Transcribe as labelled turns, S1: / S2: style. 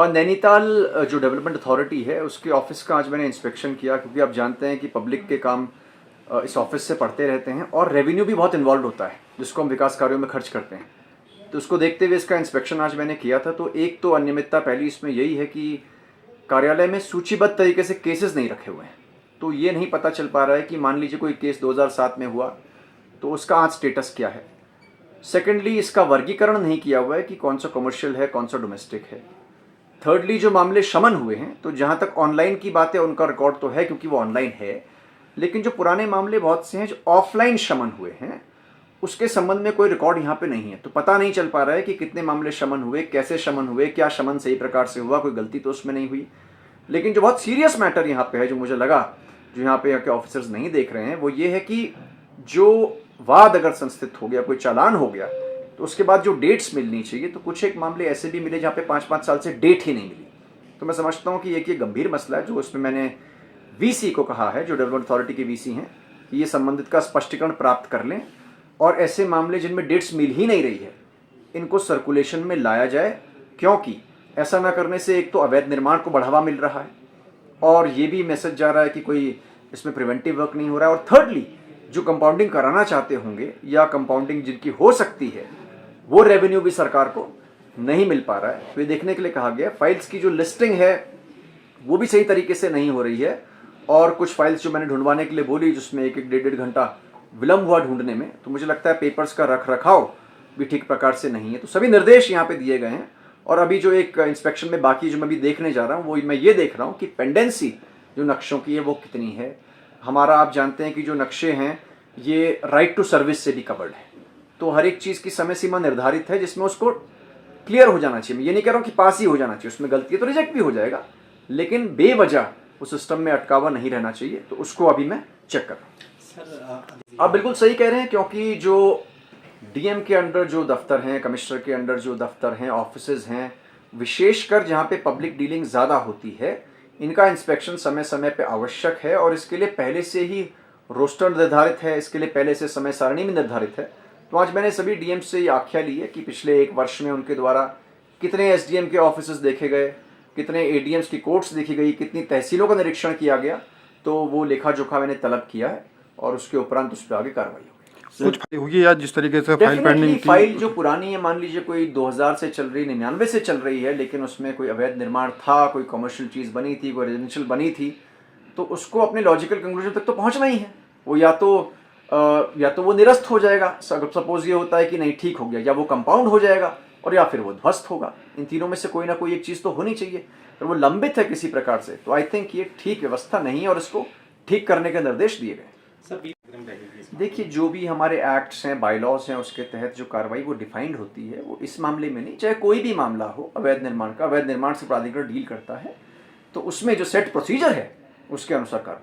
S1: नैनीताल जो development authority है उसके ऑफिस का आज मैंने इंस्पेक्शन किया, क्योंकि आप जानते हैं कि पब्लिक के काम इस ऑफिस से पढ़ते रहते हैं और रेवेन्यू भी बहुत इन्वॉल्व होता है जिसको हम विकास कार्यों में खर्च करते हैं। तो उसको देखते हुए इसका इंस्पेक्शन आज मैंने किया था। तो एक तो अनियमितता पहली इसमें यही है कि कार्यालय में सूचीबद्ध तरीके से केसेस नहीं रखे हुए हैं। तो ये नहीं पता चल पा रहा है कि मान लीजिए कोई केस 2007 में हुआ तो उसका आज स्टेटस क्या है। सेकेंडली, इसका वर्गीकरण नहीं किया हुआ है कि कौन सा कमर्शियल है कौन सा डोमेस्टिक है। थर्डली, जो मामले शमन हुए हैं तो जहाँ तक ऑनलाइन की बात है उनका रिकॉर्ड तो है क्योंकि वो ऑनलाइन है, लेकिन जो पुराने मामले बहुत से हैं जो ऑफलाइन शमन हुए हैं उसके संबंध में कोई रिकॉर्ड यहाँ पे नहीं है। तो पता नहीं चल पा रहा है कि कितने मामले शमन हुए, कैसे शमन हुए, क्या शमन सही प्रकार से हुआ, कोई गलती तो उसमें नहीं हुई। लेकिन जो बहुत सीरियस मैटर यहाँ पे है, जो मुझे लगा जो यहाँ पे के ऑफिसर्स नहीं देख रहे हैं, वो ये है कि जो वाद अगर संस्थित हो गया, कोई चालान हो गया, तो उसके बाद जो डेट्स मिलनी चाहिए, तो कुछ एक मामले ऐसे भी मिले जहाँ पे 5-5 साल से डेट ही नहीं मिली। तो मैं समझता हूँ कि एक ये गंभीर मसला है जो उसमें मैंने वीसी को कहा है, जो डेवलपमेंट अथॉरिटी के वीसी हैं, कि ये संबंधित का स्पष्टीकरण प्राप्त कर लें और ऐसे मामले जिनमें डेट्स मिल ही नहीं रही है इनको सर्कुलेशन में लाया जाए, क्योंकि ऐसा ना करने से एक तो अवैध निर्माण को बढ़ावा मिल रहा है और ये भी मैसेज जा रहा है कि कोई इसमें प्रिवेंटिव वर्क नहीं हो रहा है। और थर्डली, जो कंपाउंडिंग कराना चाहते होंगे या कंपाउंडिंग जिनकी हो सकती है वो रेवेन्यू भी सरकार को नहीं मिल पा रहा है। तो ये देखने के लिए कहा गया फाइल्स की जो लिस्टिंग है वो भी सही तरीके से नहीं हो रही है और कुछ फाइल्स जो मैंने ढूंढवाने के लिए बोली जिसमें 1-1, 1.5 घंटा विलम्ब हुआ ढूंढने में, तो मुझे लगता है पेपर्स का रख रखाव भी ठीक प्रकार से नहीं है। तो सभी निर्देश यहाँ पे दिए गए हैं और अभी जो एक इंस्पेक्शन में बाकी जो मैं भी देखने जा रहा हूँ वो मैं ये देख रहा हूँ कि पेंडेंसी जो नक्शों की है वो कितनी है। हमारा आप जानते हैं कि जो नक्शे हैं ये राइट टू सर्विस से भी कवर्ड है, तो हर एक चीज़ की समय सीमा निर्धारित है जिसमें उसको क्लियर हो जाना चाहिए। मैं ये नहीं कह रहा हूँ कि पास ही हो जाना चाहिए, उसमें गलती है तो रिजेक्ट भी हो जाएगा, लेकिन बेवजह उस सिस्टम में अटकावा नहीं रहना चाहिए। तो उसको अभी मैं चेक कर रहा हूँ। आप बिल्कुल सही कह रहे हैं, क्योंकि जो डीएम के अंडर जो दफ्तर हैं, कमिश्नर के अंडर जो दफ्तर हैं, ऑफिसेज हैं, विशेषकर जहाँ पे पब्लिक डीलिंग ज़्यादा होती है, इनका इंस्पेक्शन समय समय पे आवश्यक है और इसके लिए पहले से ही रोस्टर निर्धारित है, इसके लिए पहले से समय सारणी में निर्धारित है। तो आज मैंने सभी डीएम से ये आख्या ली है कि पिछले 1 वर्ष में उनके द्वारा कितने एसडीएम के ऑफिसेज देखे गए, कितने एडीएम्स की कोर्ट्स देखी गई, कितनी तहसीलों का निरीक्षण किया गया, तो वो लेखा जोखा मैंने तलब किया है और उसके उपरांत उस पर आगे कार्रवाई होगी।
S2: कुछ होगी या जिस तरीके से फाइल पेंडिंग थी,
S1: फाइल जो पुरानी है, मान लीजिए कोई 2000 से चल रही, 99 से चल रही है, लेकिन उसमें कोई अवैध निर्माण था, कोई कमर्शियल चीज़ बनी थी, कोई रेजिडेंशियल बनी थी, तो उसको अपने लॉजिकल कंक्लूजन तक तो पहुंचना ही है। वो या तो वो निरस्त हो जाएगा, सपोज ये होता है कि नहीं ठीक हो गया, या वो कंपाउंड हो जाएगा और या फिर वो ध्वस्त होगा। इन तीनों में से कोई ना कोई एक चीज़ तो होनी चाहिए। अगर वो लंबित है किसी प्रकार से तो आई थिंक ये ठीक व्यवस्था नहीं है और इसको ठीक करने के निर्देश दिए गए। देखिए, जो भी हमारे एक्ट्स हैं, बायलॉज हैं, उसके तहत जो कार्रवाई वो डिफाइंड होती है, वो इस मामले में नहीं, चाहे कोई भी मामला हो अवैध निर्माण का, अवैध निर्माण से प्राधिकरण डील करता है, तो उसमें जो सेट प्रोसीजर है उसके अनुसार कार्रवाई